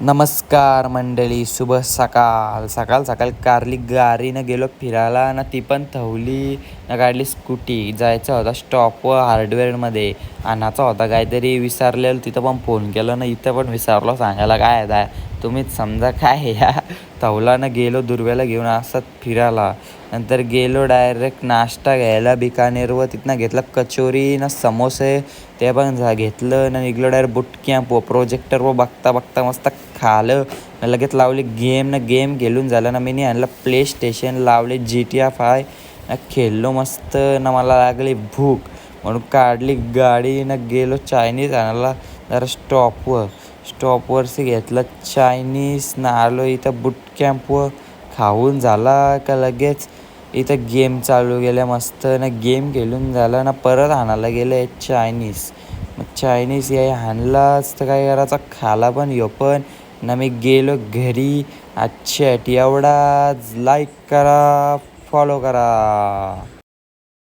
नमस्कार मंडळी, शुभ सकाळ. सकाळ सकाळ कारली गाडीनं गेलो फिरायला ना, ती पण थवली ना, काढली स्कूटी. जायचं होता स्टॉपवर हार्डवेअरमध्ये आणायचा होता काहीतरी विसरलेलं. तिथं पण फोन केला ना, इथं पण विसरलो सांगायला. काय आहे तुम्हीच समजा काय या थवलानं गेलो दुर्व्याला घेऊन असत फिरायला. नंतर गेलो डायरेक्ट नाश्ता घ्यायला बिकानेरवर. तिथनं घेतलं कचोरी ना समोसे, ते पण घेतलं ना, निघलो डायरेक्ट बुट कॅम्प. प्रोजेक्टरवर बघता बघता मस्त खालं. लगेच लावली गेम ना, गेम खेळून झालं ना, मी आणलं प्ले स्टेशन लावले GTA 5 ना, खेळलो मस्त ना. मला लागली भूक म्हणून काढली गाडी ना, गेलो चायनीज आणायला जरा स्टॉपवरशी घेतलं चायनीज ना, आलो इथं बूट कॅम्पवर. खाऊन झाला का लगेच इथं गेम चालू गेल्या मस्त ना. गेम खेळून झाला ना, परत आणायला गेलं चायनीज. मग चायनीज हे हाणलाच तर काय करायचा, खाला पण ह्यो पण ना. मी गेलो घरी. अच्छा एवढाच. लाईक करा, फॉलो करा.